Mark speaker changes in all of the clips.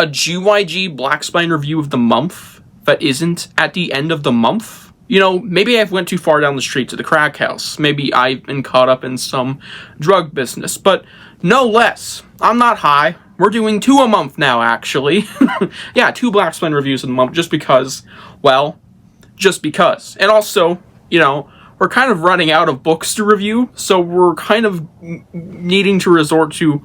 Speaker 1: a GYG Black Spine review of the month that isn't at the end of the month. You know, maybe I went too far down the street to the crack house. Maybe I've been caught up in some drug business. But no less, I'm not high. We're doing 2 a month now, actually. Yeah, 2 Black Spine reviews in a month just because, well, just because. And also, you know, we're kind of running out of books to review, so we're kind of needing to resort to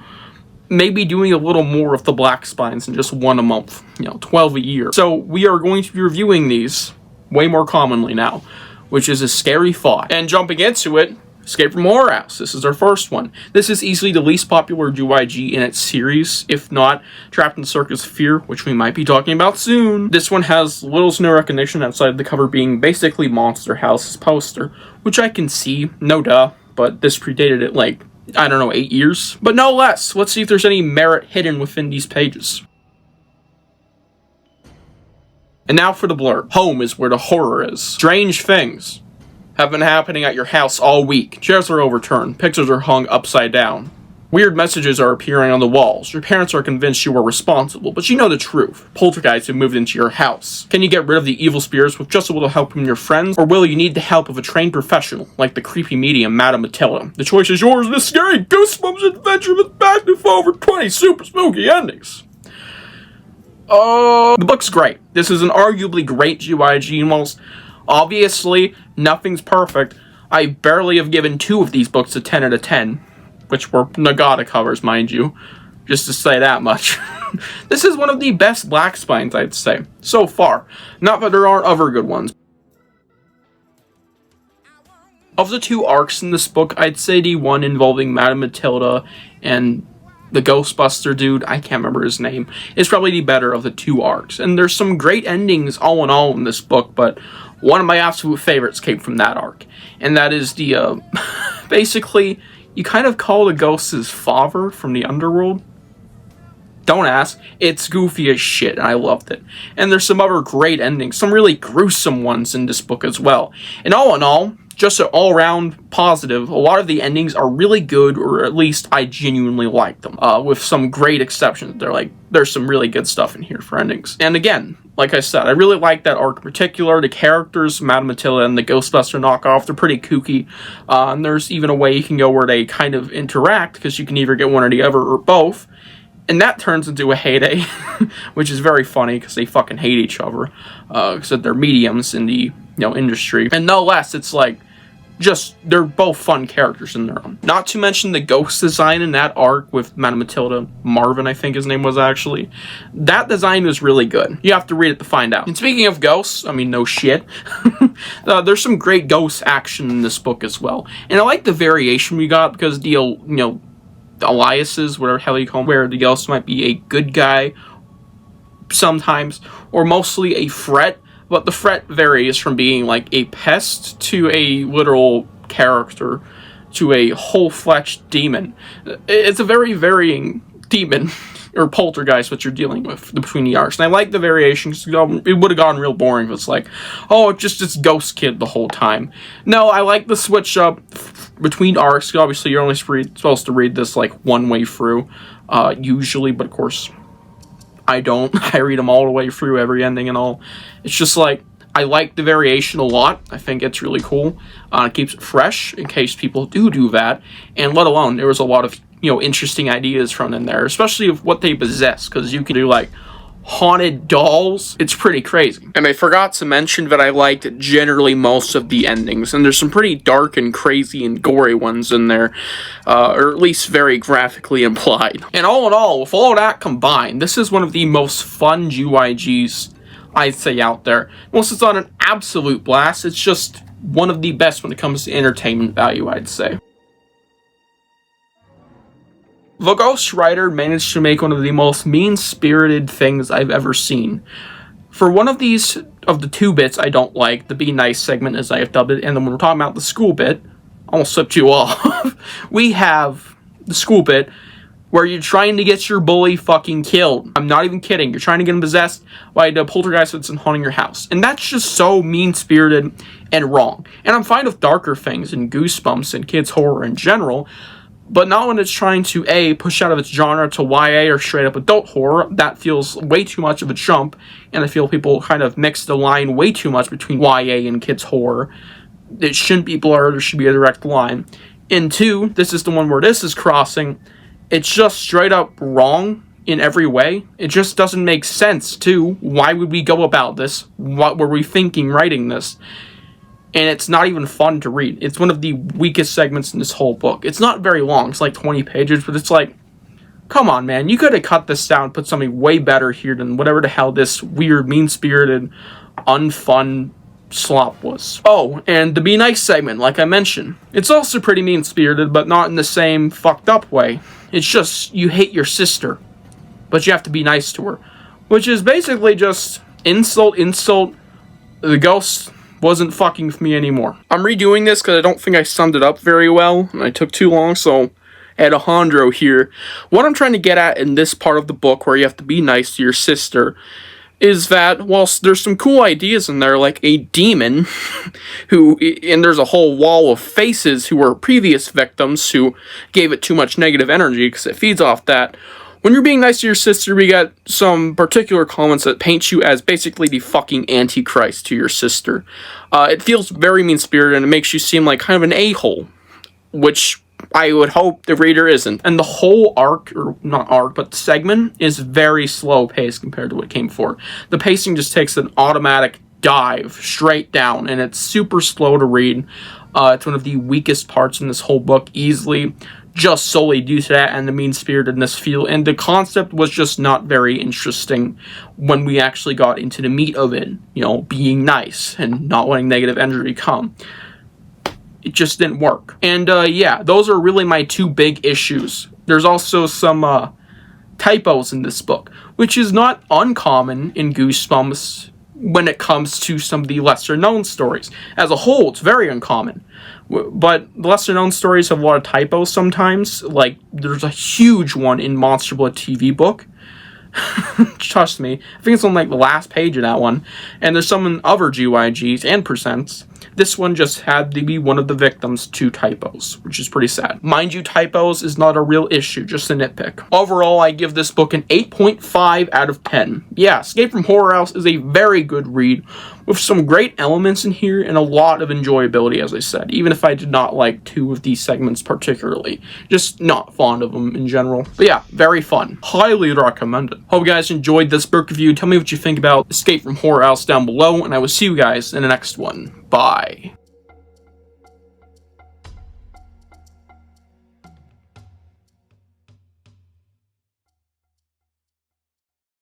Speaker 1: maybe doing a little more of the Black Spines than just 1 a month, you know, 12 a year. So we are going to be reviewing these way more commonly now, which is a scary thought. And jumping into it, Escape from Horror House. This is our first one. This is easily the least popular GYG in its series, if not Trapped in the Circus of Fear, which we might be talking about soon. This one has little to no recognition outside of the cover being basically Monster House's poster, which I can see, no duh, but this predated it like, I don't know, 8 years? But no less, let's see if there's any merit hidden within these pages. And now for the blurb. Home is where the horror is. Strange things have been happening at your house all week. Chairs are overturned. Pictures are hung upside down. Weird messages are appearing on the walls. Your parents are convinced you were responsible, but you know the truth. Poltergeists have moved into your house. Can you get rid of the evil spirits with just a little help from your friends, or will you need the help of a trained professional, like the creepy medium Madame Matilda? The choice is yours in this scary Goosebumps adventure with back to over 20 super spooky endings. The book's great. This is an arguably great GYG, and whilst obviously nothing's perfect, I barely have given 2 of these books a 10 out of 10, which were Nagata covers, mind you, just to say that much. This is one of the best Black Spines, I'd say, so far. Not that there aren't other good ones. Of the 2 arcs in this book, I'd say the one involving Madame Matilda and the Ghostbuster dude, I can't remember his name, is probably the better of the 2 arcs. And there's some great endings all in all in this book, but one of my absolute favorites came from that arc. And that is the, basically, you kind of call the ghost his father from the underworld. Don't ask. It's goofy as shit, and I loved it. And there's some other great endings, some really gruesome ones in this book as well. And all in all, just an all-around positive. A lot of the endings are really good, or at least I genuinely like them, with some great exceptions. There's some really good stuff in here for endings. And again, like I said, I really like that arc in particular. The characters, Madame Matilda and the Ghostbuster knockoff, they're pretty kooky. And there's even a way you can go where they kind of interact, because you can either get one or the other, or both. And that turns into a heyday, which is very funny, because they fucking hate each other, because they're mediums in the industry. And no less, it's like, they're both fun characters in their own. Not to mention the ghost design in that arc with Madame Matilda, Marvin I think his name was actually. That design was really good. You have to read it to find out. And speaking of ghosts, I mean no shit, there's some great ghost action in this book as well. And I like the variation we got, because the aliases, whatever the hell you call them, where the ghost might be a good guy sometimes, or mostly a threat. But the threat varies from being like a pest to a literal character to a whole-fledged demon. It's a very varying demon or poltergeist what you're dealing with between the arcs. And I like the variations. It would have gone real boring if it's like, oh, it's just this ghost kid the whole time. No, I like the switch up between arcs. Obviously, you're only supposed to read this like one way through, usually, but of course I don't. I read them all the way through, every ending and all. It's just like, I like the variation a lot. I think it's really cool. It keeps it fresh in case people do that. And let alone, there was a lot of, interesting ideas from in there, especially of what they possess, because you can do like haunted dolls. It's pretty crazy. And I forgot to mention that I liked generally most of the endings, and there's some pretty dark and crazy and gory ones in there, or at least very graphically implied. And all in all, with all that combined, this is one of the most fun GYGs I'd say out there. Once it's on an absolute blast, it's just one of the best when it comes to entertainment value, I'd say. The ghostwriter managed to make one of the most mean-spirited things I've ever seen. For one of these, of the 2 bits I don't like, the Be Nice segment as I have dubbed it, and then when we're talking about the school bit, I almost slipped you off, we have the school bit where you're trying to get your bully fucking killed. I'm not even kidding. You're trying to get him possessed by the poltergeist that's haunting your house. And that's just so mean-spirited and wrong. And I'm fine with darker things and Goosebumps and kids' horror in general, but not when it's trying to A, push out of its genre to YA or straight up adult horror. That feels way too much of a jump, and I feel people kind of mix the line way too much between YA and kids horror. It shouldn't be blurred, there should be a direct line. And 2, this is the one where this is crossing, it's just straight up wrong in every way. It just doesn't make sense, too. Why would we go about this? What were we thinking writing this? And it's not even fun to read. It's one of the weakest segments in this whole book. It's not very long. It's like 20 pages, but it's like, come on, man. You could have cut this down, put something way better here than whatever the hell this weird, mean-spirited, unfun slop was. Oh, and the Be Nice segment, like I mentioned. It's also pretty mean-spirited, but not in the same fucked up way. It's just, you hate your sister, but you have to be nice to her. Which is basically just insult, the ghost wasn't fucking with me anymore. I'm redoing this because I don't think I summed it up very well, and I took too long, so Alejandro here. What I'm trying to get at in this part of the book, where you have to be nice to your sister, is that whilst there's some cool ideas in there, like a demon, and there's a whole wall of faces who were previous victims who gave it too much negative energy because it feeds off that. When you're being nice to your sister, we got some particular comments that paint you as basically the fucking Antichrist to your sister. It feels very mean-spirited, and it makes you seem like kind of an a-hole, which I would hope the reader isn't. And the whole arc, or not arc, but segment, is very slow-paced compared to what came before. The pacing just takes an automatic dive straight down, and it's super slow to read. It's one of the weakest parts in this whole book, easily, just solely due to that and the mean-spiritedness feel, and the concept was just not very interesting when we actually got into the meat of it, you know, being nice and not letting negative energy come. It just didn't work. And yeah, those are really my 2 big issues. There's also some typos in this book, which is not uncommon in Goosebumps when it comes to some of the lesser-known stories. As a whole, it's very uncommon. But the lesser-known stories have a lot of typos sometimes. Like, there's a huge one in Monster Blood TV book. Trust me. I think it's on, like, the last page of that one. And there's some in other GYGs and percents. This one just had to be one of the victims' 2 typos, which is pretty sad. Mind you, typos is not a real issue, just a nitpick. Overall, I give this book an 8.5 out of 10. Yeah, Escape from Horror House is a very good read, with some great elements in here and a lot of enjoyability, as I said, even if I did not like 2 of these segments particularly. Just not fond of them in general. But yeah, very fun. Highly recommended. Hope you guys enjoyed this book review. Tell me what you think about Escape from Horror House down below, and I will see you guys in the next one. Bye.